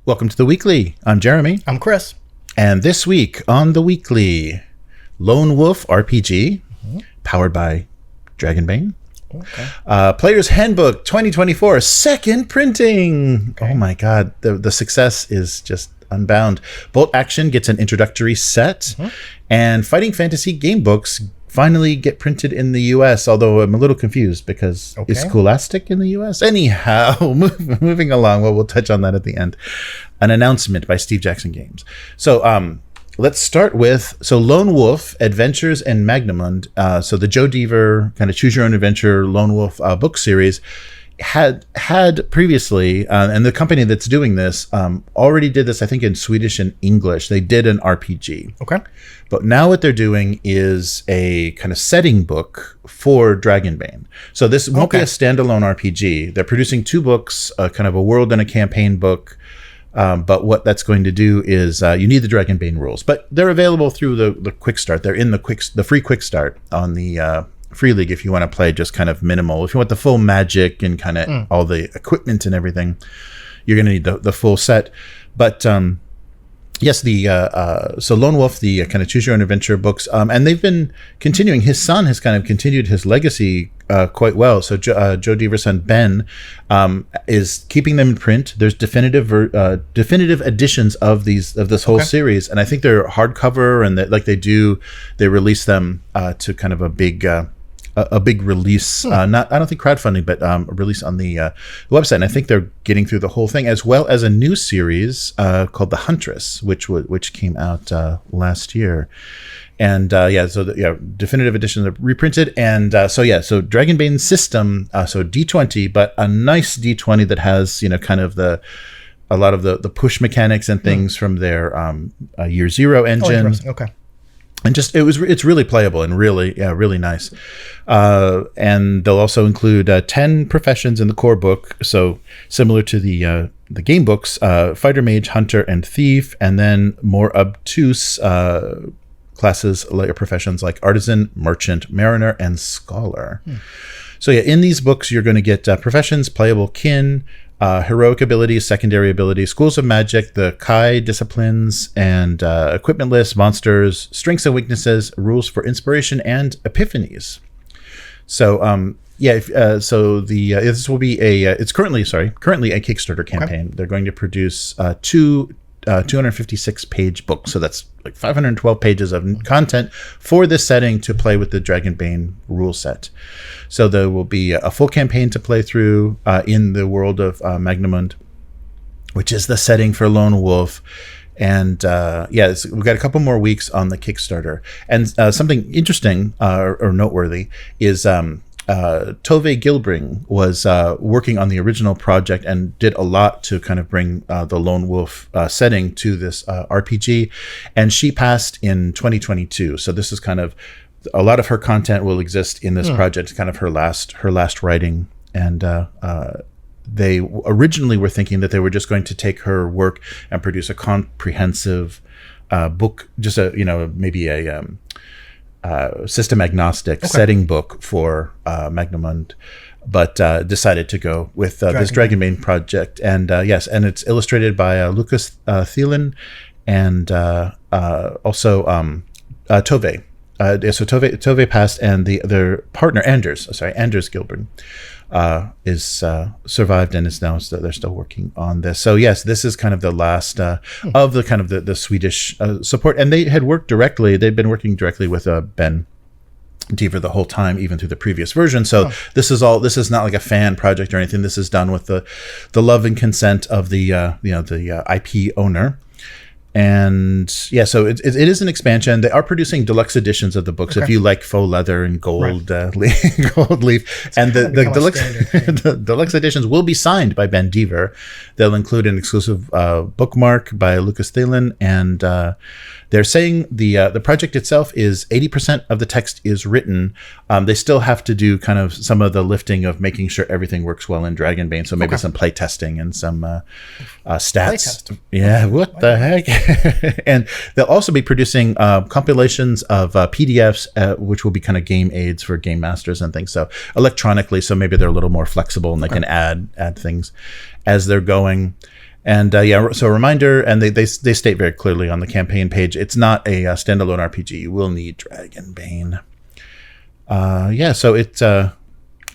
Welcome to the Weekly. I'm Jeremy. I'm Chris. And this week on the Weekly, Lone Wolf RPG, powered by Dragonbane. Okay. Player's Handbook 2024, second printing. Okay. Oh my God, the success is just unbound. Bolt Action gets an introductory set, and Fighting Fantasy game books finally get printed in the US, although I'm a little confused because is Scholastic in the US? Anyhow, moving along, well, we'll touch on that at the end. An announcement by Steve Jackson Games. So let's start with, Lone Wolf, Adventures in Magnamund, so the Joe Deaver kind of choose your own adventure Lone Wolf book series had previously, and the company that's doing this already did this, I think, in Swedish and English. They did an RPG. Okay. But now what they're doing is a kind of setting book for Dragonbane. So this won't be a standalone RPG. They're producing two books, kind of a world and a campaign book. But what that's going to do is you need the Dragonbane rules. But they're available through the Quick Start. They're in the free Quick Start on the Free League if you want to play just kind of minimal. If you want the full magic and kind of all the equipment and everything, you're going to need the full set. But yes, so Lone Wolf, the kind of choose your own adventure books, and they've been continuing. His son has kind of continued his legacy quite well. So Joe Deaver's son Ben is keeping them in print. There's definitive editions of this whole series, and I think they're hardcover, and they release them to kind of a big release, I don't think crowdfunding, but a release on the website. And I think they're getting through the whole thing, as well as a new series called The Huntress, which came out last year. And definitive editions are reprinted. And so Dragonbane system, so D20, but a nice D20 that has kind of a lot of the push mechanics and things from their Year Zero engine. Okay. And it's really playable and really nice. And they'll also include 10 professions in the core book. So similar to the game books, fighter, mage, hunter, and thief, and then more obtuse classes, professions like artisan, merchant, mariner, and scholar. So in these books, you're going to get professions, playable kin, heroic abilities, secondary abilities, schools of magic, the Kai disciplines, and equipment lists, monsters, strengths and weaknesses, rules for inspiration, and epiphanies. So this will be it's currently a Kickstarter campaign. They're going to produce two 256-page books, so that's like 512 pages of content for this setting to play with the Dragonbane rule set. So there will be a full campaign to play through in the world of Magnamund, which is the setting for Lone Wolf. And we've got a couple more weeks on the Kickstarter. And something interesting or noteworthy is Tove Gilbring was working on the original project and did a lot to kind of bring the Lone Wolf setting to this RPG. And she passed in 2022. So this is kind of a lot of her content will exist in this project. It's kind of her last writing. And they originally were thinking that they were just going to take her work and produce a comprehensive book, just maybe a system agnostic setting book for Magnamund, but decided to go with this Dragonbane project. And and it's illustrated by Lucas Thielen and also Tove. So Tove passed, and their partner Anders Gilbert is survived and is now they're still working on this. So yes, this is kind of the last of the kind of the Swedish support, and they had worked directly. They'd been working directly with Ben Deaver the whole time, even through the previous version. So this is not like a fan project or anything. This is done with the love and consent of the IP owner. And so it is an expansion. They are producing deluxe editions of the books if you like faux leather and gold gold leaf. And the deluxe editions will be signed by Ben Deaver. They'll include an exclusive bookmark by Lucas Thielen, and they're saying the project itself is 80% of the text is written. They still have to do kind of some of the lifting of making sure everything works well in Dragonbane. So maybe some play testing and some stats. Yeah, what the heck? And they'll also be producing compilations of PDFs, which will be kind of game aids for game masters and things. So electronically, so maybe they're a little more flexible and they can add things as they're going. And so a reminder, and they state very clearly on the campaign page, it's not a standalone RPG. You will need Dragonbane. So it's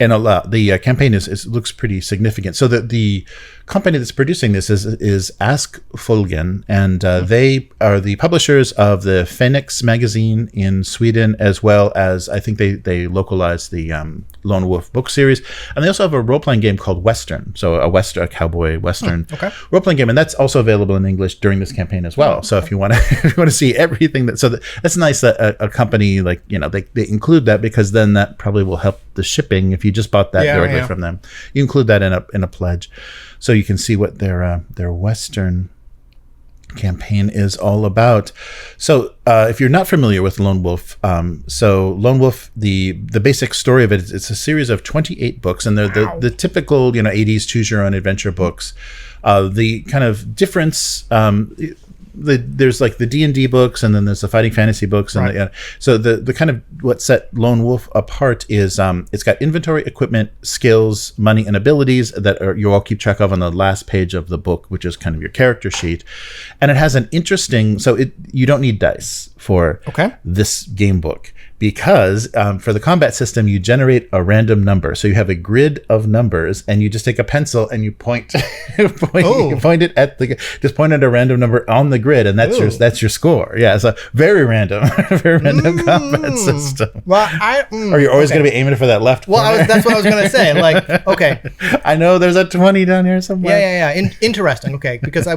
and the campaign looks pretty significant. So the company that's producing this is Ask Folgen, and they are the publishers of the Phoenix magazine in Sweden, as well as I think they localized the Lone Wolf book series, and they also have a role-playing game called Western, so a cowboy Western role-playing game, and that's also available in English during this campaign as well. So if you want to see everything that's nice that a company like they include that, because then that probably will help the shipping if you just bought that directly from them. You include that in a pledge, so you can see what their Western campaign is all about. So if you're not familiar with Lone Wolf, so Lone Wolf, the basic story of it, it's a series of 28 books, and they're the typical 80s choose your own adventure books. The kind of difference, there's like the D&D books, and then there's the fighting fantasy books, and so the kind of what set Lone Wolf apart is it's got inventory, equipment, skills, money, and abilities that you all keep track of on the last page of the book, which is kind of your character sheet. And it has an interesting, you don't need dice for this game book, because for the combat system you generate a random number. So you have a grid of numbers, and you just take a pencil and you point point it at just point at a random number on the grid, and that's your score. Yeah, it's a very random combat system. Well, or you're always going to be aiming for that left corner. Well, that's what I was going to say. Like, okay, I know there's a 20 down here somewhere. Yeah. Interesting. Okay, because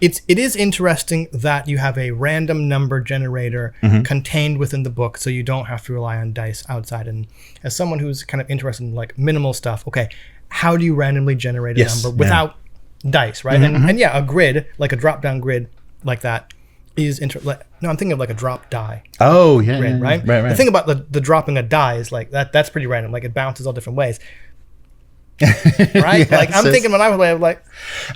it is interesting that you have a random number generator contained within the book, so you don't have to rely on dice outside. And as someone who's kind of interested in like minimal stuff, okay, how do you randomly generate a number without dice, right? And a grid, like a drop-down grid like that, is no, I'm thinking of like a drop die. Oh yeah, grid, right? The thing about the dropping a die is like that's pretty random. Like it bounces all different ways. Right? Like I'm thinking when I was like,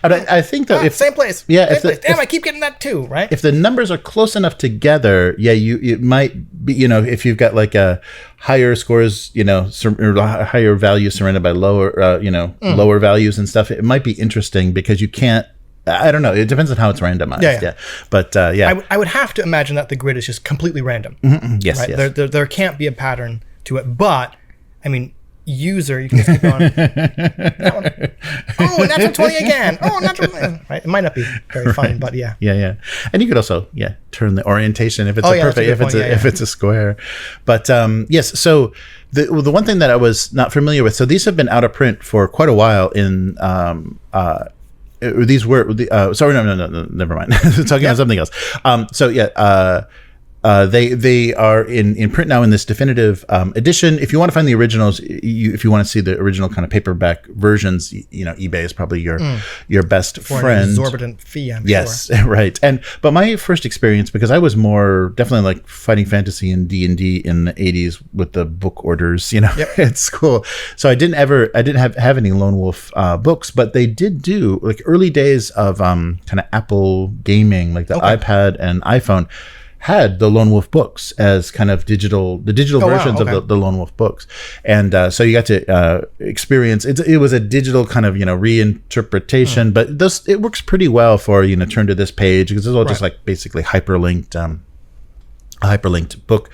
I think that same place. Yeah, damn, I keep getting that too, right? If the numbers are close enough together, it might be, if you've got like a higher scores, or higher values surrounded by lower, lower values and stuff, it might be interesting, because you can't. I don't know. It depends on how it's randomized. Yeah. But I would have to imagine that the grid is just completely random. Yes. Right? Yes. There can't be a pattern to it. But I mean, user, you can just keep going. Oh, natural 20 again. Oh, natural 20. Right? It might not be very fun, but yeah. Yeah. And you could also turn the orientation if it's if it's a square. But yes. So the one thing that I was not familiar with. So these have been out of print for quite a while in. These were sorry, no, never mind. Talking about something else. They are in print now in this definitive edition. If you want to find the originals, if you want to see the original kind of paperback versions, eBay is probably your best friend. An exorbitant fee, I'm sure. Right. But my first experience, because I was more definitely like fighting fantasy and D&D in the 80s with the book orders, at school. So I didn't have any Lone Wolf books, but they did do like early days of kind of Apple gaming, like the iPad and iPhone had the Lone Wolf books as kind of digital versions of the Lone Wolf books, and so you got to experience it was a digital kind of reinterpretation, but it works pretty well for turn to this page, because it's all just like basically hyperlinked book,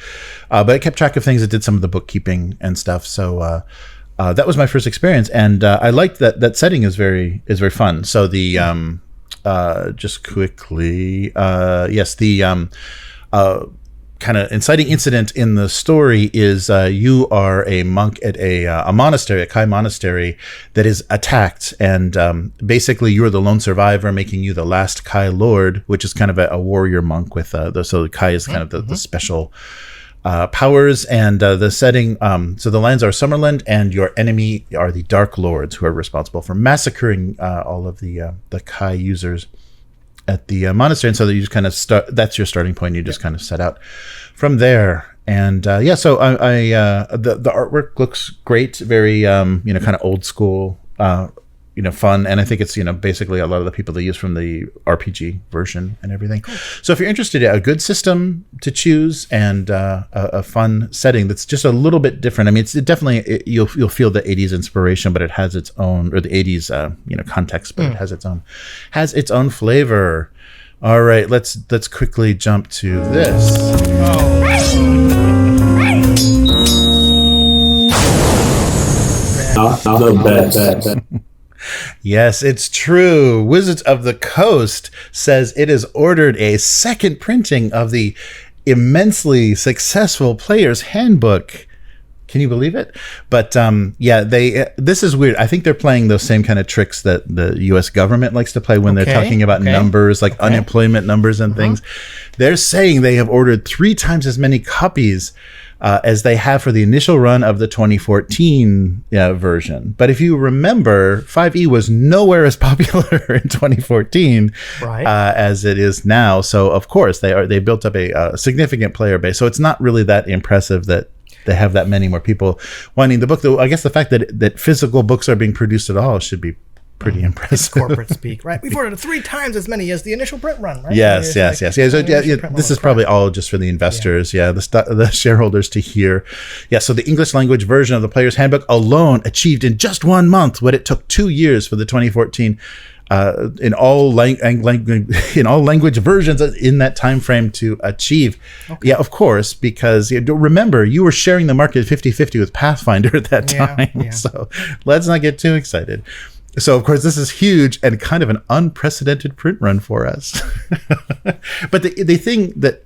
but it kept track of things. It did some of the bookkeeping and stuff, so that was my first experience, and I liked that setting is very fun. So the just quickly the kind of inciting incident in the story is you are a monk at a monastery, a Kai monastery, that is attacked, and basically you're the lone survivor, making you the last Kai lord, which is kind of a warrior monk with so Kai is kind of the special powers, and the setting. So the lands are Summerland, and your enemy are the Dark Lords, who are responsible for massacring all of the Kai users at the monastery, and so that you just kind of start. That's your starting point. You just kind of set out from there, and so the artwork looks great, very kind of old school fun. And I think it's, basically a lot of the people they use from the RPG version and everything. Cool. So if you're interested in a good system to choose and a fun setting that's just a little bit different. I mean, it's definitely, you'll feel the 80s inspiration, but it has its own, or the 80s, context, but it has its own flavor. All right, let's quickly jump to this. Yes, it's true. Wizards of the Coast says it has ordered a second printing of the immensely successful Player's Handbook. Can you believe it? But this is weird. I think they're playing those same kind of tricks that the U.S. government likes to play when they're talking about numbers, like unemployment numbers and things. They're saying they have ordered 3 times as many copies as they have for the initial run of the 2014 version. But if you remember, 5e was nowhere as popular in 2014 as it is now. So of course they built up a significant player base. So it's not really that impressive that they have that many more people wanting the book. Though I guess the fact that physical books are being produced at all should be pretty impressive. It's corporate speak, right? We've ordered 3 times as many as the initial print run, right? Yes. So, this is probably all just for the investors, the shareholders to hear. Yeah, so the English language version of the Player's Handbook alone achieved in just 1 month what it took 2 years for the 2014 in all language versions in that time frame to achieve. Yeah, of course, because remember, you were sharing the market 50-50 with Pathfinder at that time. So let's not get too excited. So, of course, this is huge and kind of an unprecedented print run for us. But the thing that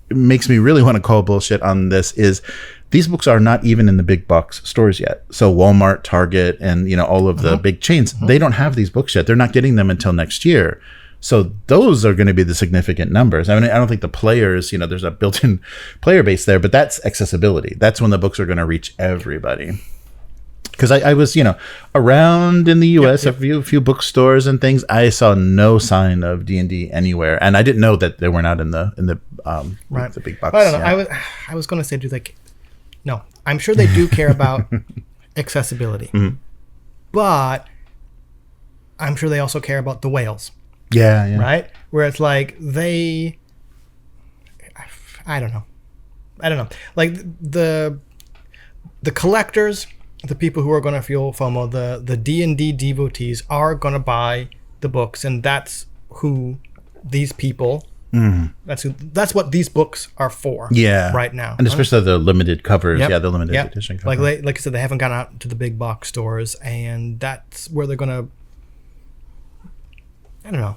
makes me really want to call bullshit on this is these books are not even in the big box stores yet. So Walmart, Target, and all of the big chains, they don't have these books yet. They're not getting them until next year. So those are going to be the significant numbers. I mean, I don't think the players, there's a built-in player base there, but that's accessibility. That's when the books are going to reach everybody. Because I was, around in the U.S., a few bookstores and things. I saw no sign of D&D anywhere, and I didn't know that they were not in the big box. I don't know. I was going to say, no. I'm sure they do care about accessibility, but I'm sure they also care about the whales. Yeah. Right, where it's like I don't know. Like the collectors. The people who are going to feel FOMO, the D&D devotees are going to buy the books, and that's who these people. That's what these books are for. Right now, and especially the limited covers. The limited edition covers. Like I said, they haven't gone out to the big box stores, and that's where they're going to. I don't know.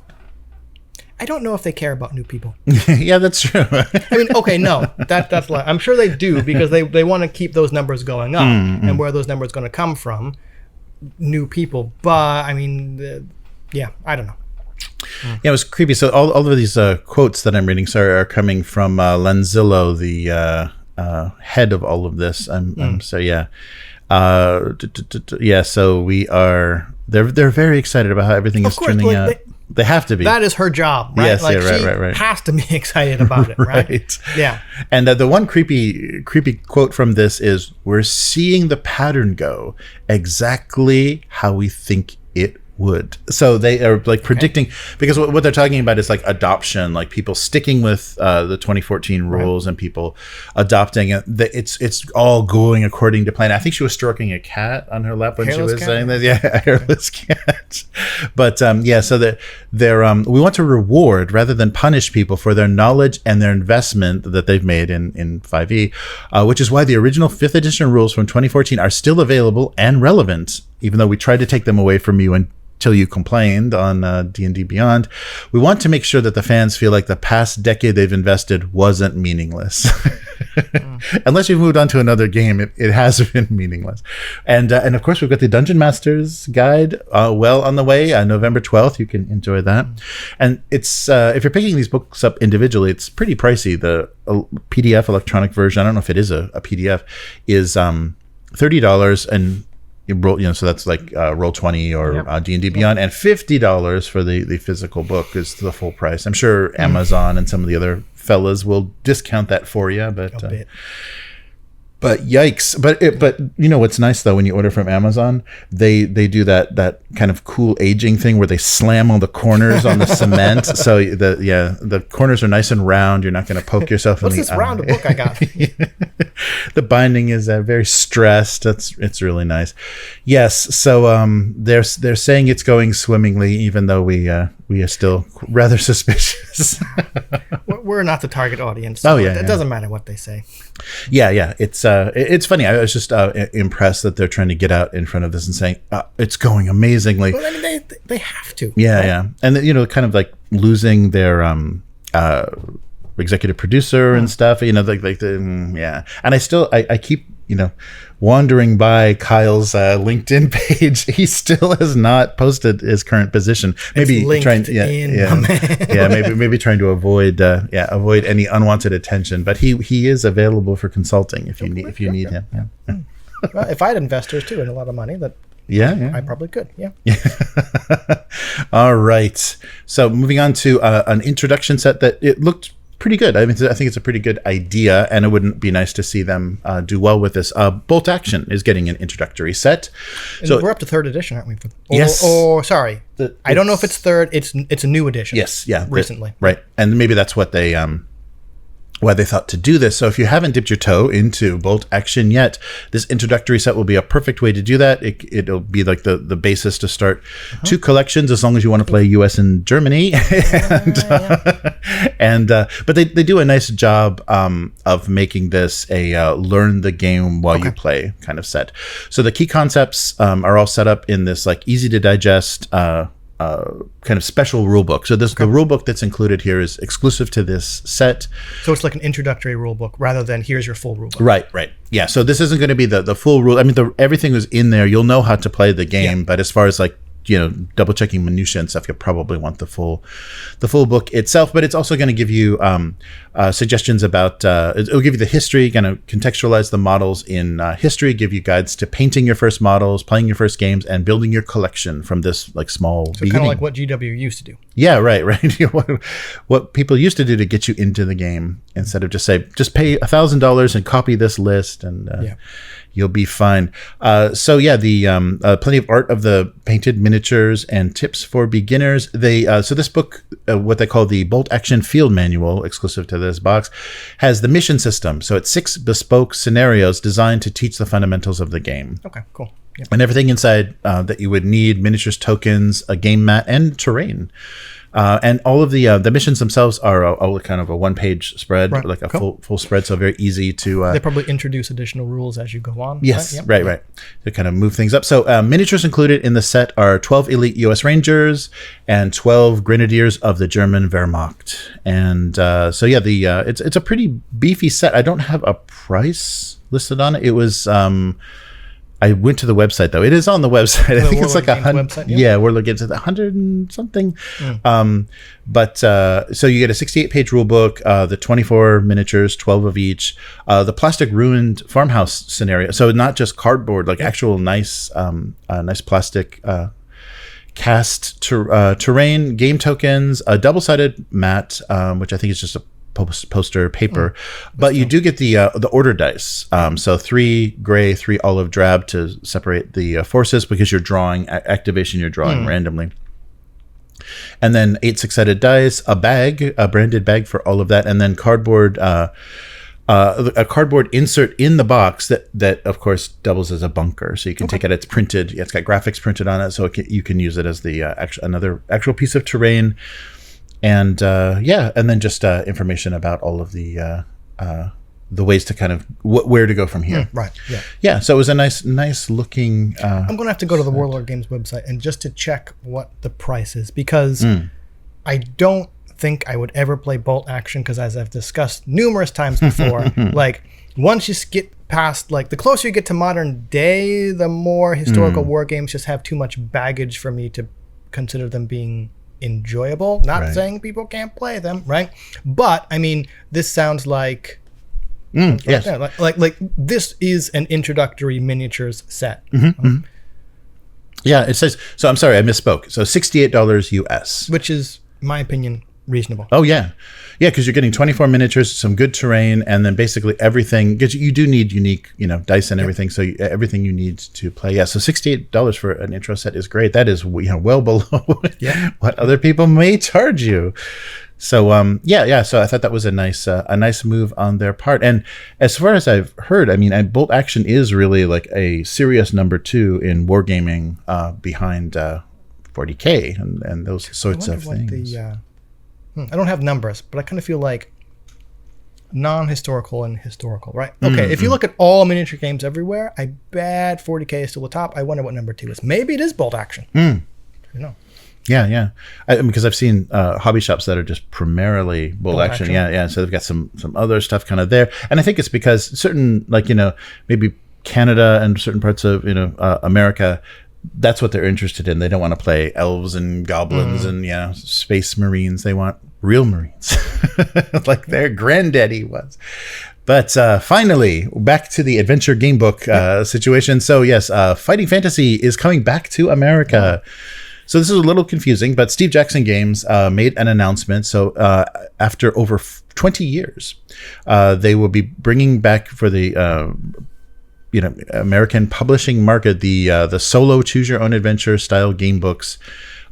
I don't know if they care about new people. Yeah, that's true. I mean, okay, no, that's like, I'm sure they do, because they want to keep those numbers going up, and where those numbers going to come from, new people. But I mean, I don't know. Yeah, it was creepy. So all of these quotes that I'm reading, are coming from Lanzillo, the head of all of this. So we are. They're very excited about how everything is turning out. They have to be. That is her job, right? Yes, right. She has to be excited about it, right? Yeah. And the one creepy quote from this is, "We're seeing the pattern go exactly how we think it would." So they are predicting, because what they're talking about is like adoption, like people sticking with the 2014 rules and people adopting it. It's all going according to plan. I think she was stroking a cat on her lap when she was saying this. Yeah, a hairless cat. But so that they're we want to reward rather than punish people for their knowledge and their investment that they've made in 5e, which is why the original 5th edition rules from 2014 are still available and relevant, even though we tried to take them away from you until you complained on D&D Beyond. We want to make sure that the fans feel like the past decade they've invested wasn't meaningless. Unless you've moved on to another game, it has been meaningless. And of course, we've got the Dungeon Master's Guide well on the way. November 12th, you can enjoy that. And it's if you're picking these books up individually, it's pretty pricey. The PDF electronic version, I don't know if it is a PDF, is $30, and so that's like Roll20 or D&D Beyond, and $50 for the physical book is the full price. I'm sure Amazon and some of the other fellas will discount that for you, but But yikes! But you know what's nice though, when you order from Amazon, they do that kind of cool aging thing where they slam all the corners on the cement, so the corners are nice and round. You're not going to poke yourself in the eye. What's this round book I got? The binding is very stressed. It's really nice. Yes. So they're saying it's going swimmingly, even though we are still rather suspicious. We're not the target audience. So it doesn't matter what they say. Yeah. It's funny. I was just impressed that they're trying to get out in front of this and saying it's going amazingly. Well, I mean, they have to. Yeah, and kind of like losing their executive producer and stuff. And I keep wandering by Kyle's LinkedIn page. He still has not posted his current position. Maybe trying maybe trying to avoid any unwanted attention. But he is available for consulting if you need him. Yeah. Well, if I had investors too and a lot of money, I probably could. Yeah. All right. So moving on to an introduction set that it looked pretty good. I mean, I think it's a pretty good idea, and it wouldn't be nice to see them do well with this. Bolt Action is getting an introductory set. And so we're up to 3rd edition, aren't we? Yes. Sorry. I don't know if it's 3rd. It's a new edition. Yes. Yeah. Recently. Right. And maybe that's what they why they thought to do this. So if you haven't dipped your toe into Bolt Action yet, this introductory set will be a perfect way to do that. It'll be like the basis to start 2 collections, as long as you want to play US and Germany. But they do a nice job of making this a learn the game while you play kind of set. So the key concepts are all set up in this like easy to digest kind of special rule book. So the rule book that's included here is exclusive to this set. So it's like an introductory rule book rather than here's your full rule book. Right. Yeah. So this isn't going to be the full rule. I mean, everything is in there. You'll know how to play the game, but as far as like double checking minutia and stuff, you'll probably want the full book itself. But it's also going to give you suggestions about it'll give you the history, going to contextualize the models in history, give you guides to painting your first models, playing your first games, and building your collection from this like small beginning. Kind of like what GW used to do. Yeah, right. What people used to do to get you into the game, instead of just pay $1,000 and copy this list, and you'll be fine. The plenty of art of the painted miniatures and tips for beginners. So this book, what they call the Bolt Action Field Manual, exclusive to this box, has the mission system. So it's 6 bespoke scenarios designed to teach the fundamentals of the game. Okay, cool. Yeah. And everything inside that you would need: miniatures, tokens, a game mat, and terrain. And all of the missions themselves are a kind of a 1-page spread, like a full spread, so very easy to. They probably introduce additional rules as you go on. Yes, right. To kind of move things up. So miniatures included in the set are 12 elite U.S. Rangers and 12 Grenadiers of the German Wehrmacht. And it's a pretty beefy set. I don't have a price listed on it. It was. I went to the website though. It is on the website. I think it's like 100. Yeah, we're looking at 100 and something. So you get a 68-page rule book, the 24 miniatures, 12 of each, the plastic ruined farmhouse scenario. So not just cardboard, like actual nice plastic cast terrain, game tokens, a double-sided mat, which I think is just a poster paper, but you do get the order dice. So 3 gray, 3 olive drab to separate the forces, because you're drawing activation. You're drawing randomly, and then 8 6-sided dice, a branded bag for all of that, and then cardboard. A cardboard insert in the box that of course doubles as a bunker, so you can take it. It's printed. It's got graphics printed on it, so you can use it as the another actual piece of terrain. And and then just information about all of the ways to kind of where to go from here. Right. Yeah. Yeah. So it was a nice looking. I'm going to have to go to the Warlord Games website and just to check what the price is, because I don't think I would ever play Bolt Action, because as I've discussed numerous times before, like once you get past, like the closer you get to modern day, the more historical war games just have too much baggage for me to consider them being enjoyable. Not saying people can't play them, right? But I mean, this sounds like yes, like this is an introductory miniatures set. Yeah, it says. So I'm sorry, I misspoke. So $68 US, which is, in my opinion, reasonable. Oh yeah, because you're getting 24 miniatures, some good terrain, and then basically everything. Because you do need unique, dice and everything. So everything you need to play. Yeah, so $68 for an intro set is great. That is well below what other people may charge you. So so I thought that was a nice move on their part. And as far as I've heard, I mean, Bolt Action is really like a serious number 2 in wargaming behind 40K and those sorts of things. I don't have numbers, but I kind of feel like non-historical and historical, right? Okay, if you look at all miniature games everywhere, I bet 40K is still the top. I wonder what number 2 is. Maybe it is Bolt Action. Yeah. Because I've seen hobby shops that are just primarily Bolt Action. Yeah. So they've got some other stuff kind of there. And I think it's because certain, maybe Canada and certain parts of, America, that's what they're interested in. They don't want to play elves and goblins and space marines. They want real marines, like their granddaddy was. But finally, back to the adventure game book situation. So yes, Fighting Fantasy is coming back to America. So this is a little confusing, but Steve Jackson Games made an announcement. So after over 20 years, they will be bringing back for the American publishing market, the solo choose your own adventure style game books.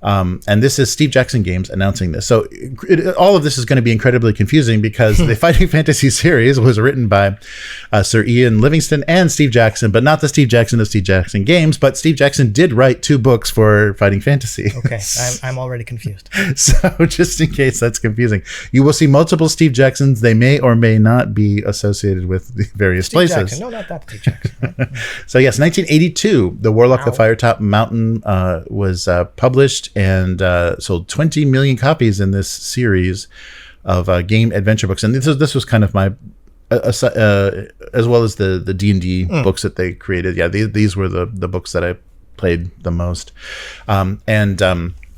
And this is Steve Jackson Games announcing this. So all of this is going to be incredibly confusing because the Fighting Fantasy series was written by Sir Ian Livingstone and Steve Jackson, but not the Steve Jackson of Steve Jackson Games. But Steve Jackson did write 2 books for Fighting Fantasy. Okay, I'm already confused. So just in case that's confusing, you will see multiple Steve Jacksons. They may or may not be associated with the various Steve places. Jackson. No, not that Steve Jackson. So yes, 1982, The Warlock of Firetop Mountain was published and sold 20 million copies in this series of game adventure books. And this was kind of my, as well as the D&D books that they created. Yeah, these were the books that I played the most.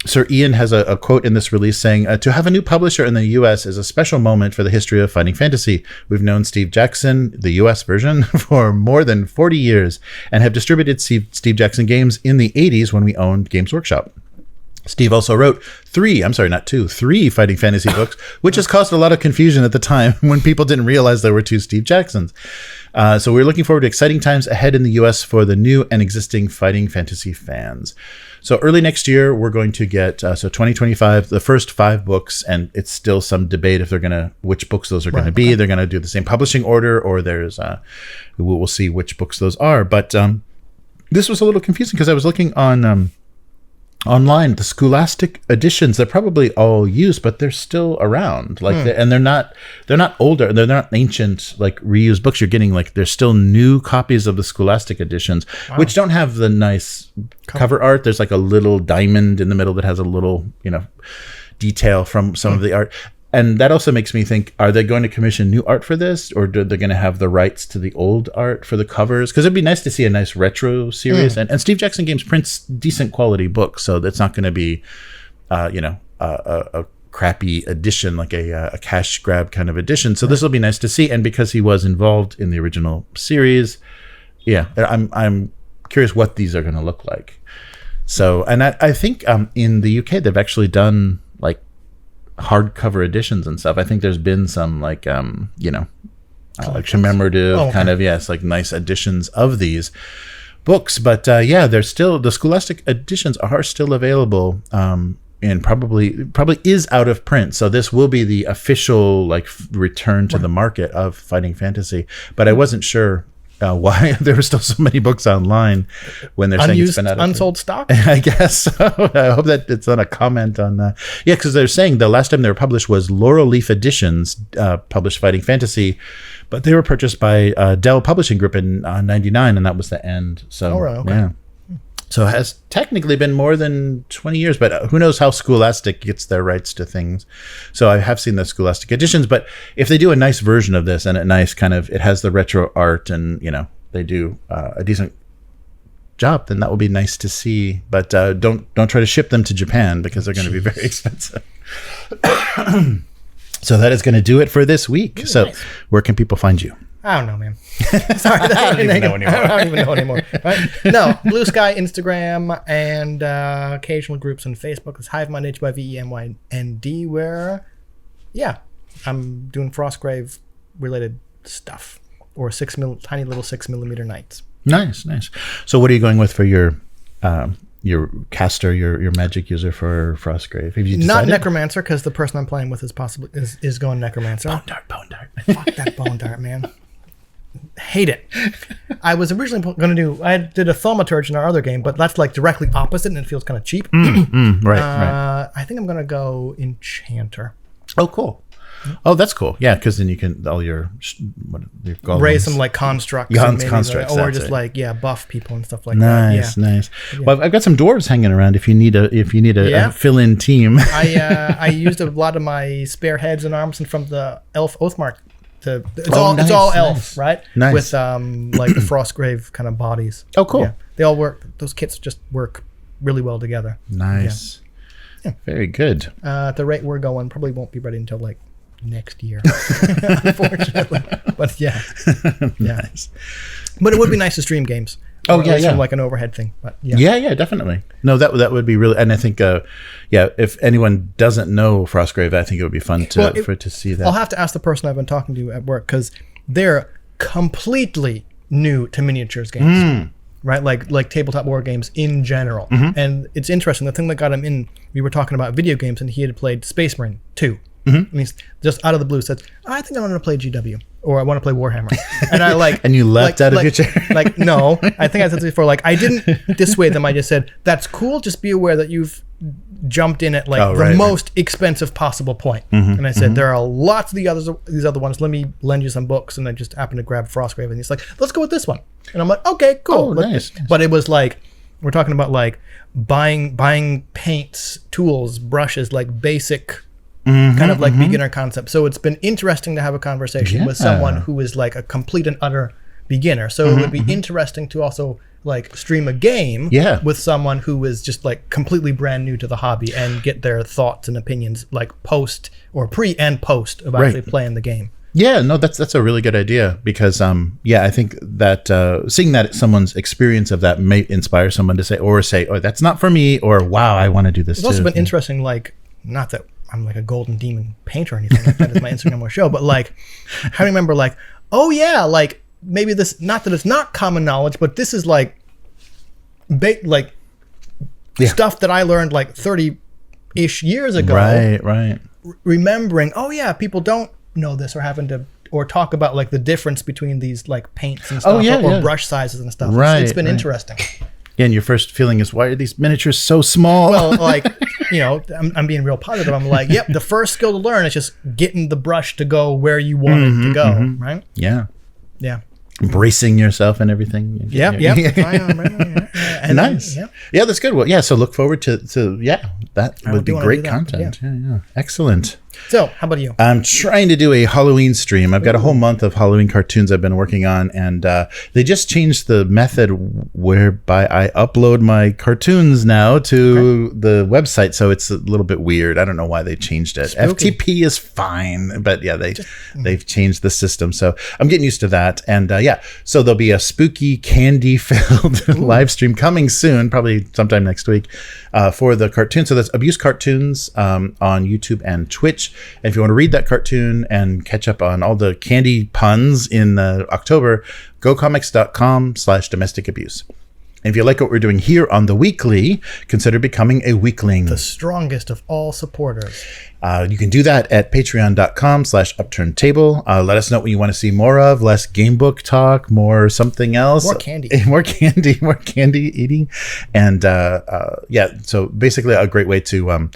Sir Ian has a quote in this release saying, to have a new publisher in the U.S. is a special moment for the history of Fighting Fantasy. We've known Steve Jackson, the U.S. version, for more than 40 years and have distributed Steve Jackson Games in the 80s when we owned Games Workshop. Steve also wrote 3 Fighting Fantasy books, which has caused a lot of confusion at the time when people didn't realize there were 2 Steve Jacksons. So we're looking forward to exciting times ahead in the U.S. for the new and existing Fighting Fantasy fans. So early next year, we're going to get, 2025, the first 5 books, and it's still some debate if which books those are going to be. Okay. They're going to do the same publishing order, or we'll see which books those are. But this was a little confusing because I was looking on online, the Scholastic editions, they're probably all used, but they're still around. And they're not older, they're not ancient like reused books. You're getting there's still new copies of the Scholastic editions, which don't have the nice cover art. There's a little diamond in the middle that has a little detail from some of the art. And that also makes me think, are they going to commission new art for this, or are they going to have the rights to the old art for the covers? Because it'd be nice to see a nice retro series. And Steve Jackson Games prints decent quality books, so that's not going to be, a crappy edition, like a cash grab kind of edition. So this will be nice to see. And because he was involved in the original series, I'm curious what these are going to look like. So, and I think in the UK, they've actually done hardcover editions and stuff. I think there's been some commemorative kind of nice editions of these books. But they're still, the Scholastic editions are still available, and probably is out of print. So this will be the official return to the market of Fighting Fantasy. But I wasn't sure why there were still so many books online when they're saying it's been out of unsold stock. I guess so. I hope that it's not a comment on that. Yeah, because they're saying the last time they were published was Laurel Leaf Editions published Fighting Fantasy, but they were purchased by Dell Publishing Group in '99, and that was the end. So yeah. So it has technically been more than 20 years, but who knows how Scholastic gets their rights to things. So I have seen the Scholastic editions, but if they do a nice version of this and a nice it has the retro art and, they do a decent job, then that will be nice to see. But don't try to ship them to Japan because they're going to be very expensive. So that is going to do it for this week. So nice. Where can people find you? I don't know, man. Sorry, I don't even know anymore. I don't even know anymore. Right? No, Blue Sky, Instagram, and occasional groups on Facebook. It's Hivemind, HYVEMYND, where, yeah, I'm doing Frostgrave related stuff, or tiny little 6mm knights. Nice. So what are you going with for your caster, your magic user for Frostgrave? Have you decided? Not Necromancer, because the person I'm playing with is going Necromancer. Bone dart. Fuck that Bone Dart, man. Hate it. I was originally going to do, I did a Thaumaturge in our other game, but that's like directly opposite and it feels kind of cheap. Right. I think I'm going to go Enchanter. Oh, cool. Oh, that's cool. Yeah, because then you can all your golems. Raise some like constructs, or just like buff people and stuff like that. Nice. Well, I've got some dwarves hanging around if you need a fill-in team. I used a lot of my spare heads and arms and from the Elf Oathmark. It's all elf, right? Nice. With like the Frostgrave kind of bodies. Oh, cool. Yeah. They all work. Those kits just work really well together. Nice. Yeah. Very good. At the rate we're going, probably won't be ready until like next year, unfortunately. But yeah. Nice. But it would be nice to stream games. Oh yeah, like an overhead thing. But yeah, definitely. No, that would be really, and I think if anyone doesn't know Frostgrave, I think it would be fun to see that. I'll have to ask the person I've been talking to at work, because they're completely new to miniatures games. Right, like tabletop war games in general. And it's interesting. The thing that got him in, we were talking about video games, and he had played Space Marine 2. And he's just out of the blue says, I think I want to play GW, or I want to play Warhammer. And I like, and you leapt out of your chair. Like, no, I think I said this before. Like, I didn't dissuade them. I just said, that's cool. Just be aware that you've jumped in at the most expensive possible point. And I said, there are lots of these other ones. Let me lend you some books. And I just happened to grab Frostgrave, and he's like, let's go with this one. And I'm like, okay, cool. Oh, nice. But it was like, we're talking about like buying paints, tools, brushes, like basic kind of like beginner concept. So it's been interesting to have a conversation with someone who is like a complete and utter beginner. So it would be interesting to also like stream a game with someone who is just like completely brand new to the hobby and get their thoughts and opinions like post or pre and post of actually playing the game. Yeah, no, that's a really good idea, because I think that seeing that someone's experience of that may inspire someone to say, oh, that's not for me, or wow, I want to do this too. It's also been interesting, like, not that I'm like a golden demon painter or anything like that is my Instagram or show, but like I remember like, oh yeah, like maybe this, not that it's not common knowledge, but this is like stuff that I learned like 30-ish years ago. Right. Remembering, oh yeah, people don't know this, or having to or talk about like the difference between these like paints and stuff, or brush sizes and stuff. It's been interesting. Yeah, and your first feeling is, why are these miniatures so small? Well, like, I'm being real positive. I'm like, yep, the first skill to learn is just getting the brush to go where you want it to go, right? Yeah. Yeah. Embracing yourself and everything. Yep. And nice. Yeah, that's good. Well, yeah, so look forward to that would be great content. Yeah. Excellent. So, how about you? I'm trying to do a Halloween stream. I've got a whole month of Halloween cartoons I've been working on, and they just changed the method whereby I upload my cartoons now to the website, so it's a little bit weird. I don't know why they changed it. Spooky. FTP is fine, but yeah, they've changed the system, so I'm getting used to that. And so there'll be a spooky candy-filled live stream coming soon, probably sometime next week, for the cartoon. So that's Abuse Cartoons on YouTube and Twitch. And if you want to read that cartoon and catch up on all the candy puns in October, gocomics.com/domestic abuse. And if you like what we're doing here on the weekly, consider becoming a weekling. The strongest of all supporters. You can do that at patreon.com/upturntable. Let us know what you want to see more of. Less game book talk, more something else. More candy. More candy eating. And so basically a great way to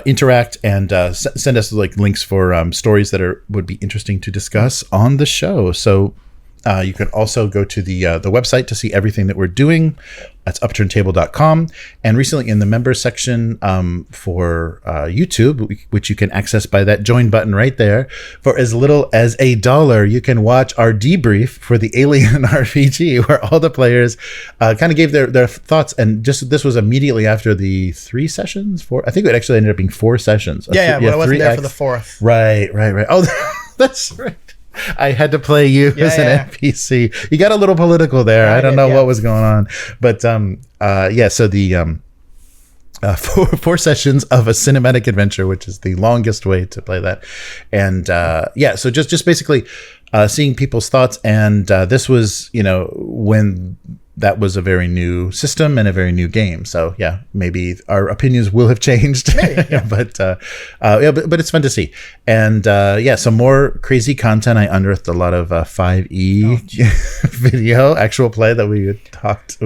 interact and send us like links for stories that would be interesting to discuss on the show. So you can also go to the website to see everything that we're doing. That's upturntable.com. And recently in the members section for YouTube, which you can access by that join button right there, for as little as $1, you can watch our debrief for the Alien RPG, where all the players kind of gave their thoughts. And just this was immediately after the 3 sessions. I think it actually ended up being 4 sessions. But I wasn't there for the 4th. Right. Oh, that's right. I had to play you as an NPC. You got a little political there. I don't know what was going on, but so the 4 sessions of a cinematic adventure, which is the longest way to play that, and so just basically seeing people's thoughts, and this was when that was a very new system and a very new game. So yeah, maybe our opinions will have changed, maybe, but it's fun to see. And some more crazy content. I unearthed a lot of 5e video actual play that we had talked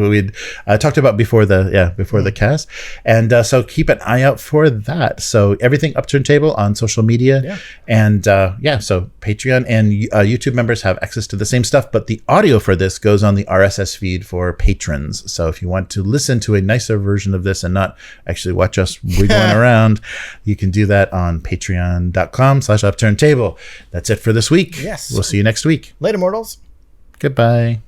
about before the cast. And so keep an eye out for that. So everything Upturned Table on social media, and so Patreon and YouTube members have access to the same stuff, but the audio for this goes on the RSS feed for patrons. So if you want to listen to a nicer version of this and not actually watch us wiggling around, you can do that on patreon.com/upturnedtable. That's it for this week. Yes. We'll see you next week. Later, mortals. Goodbye.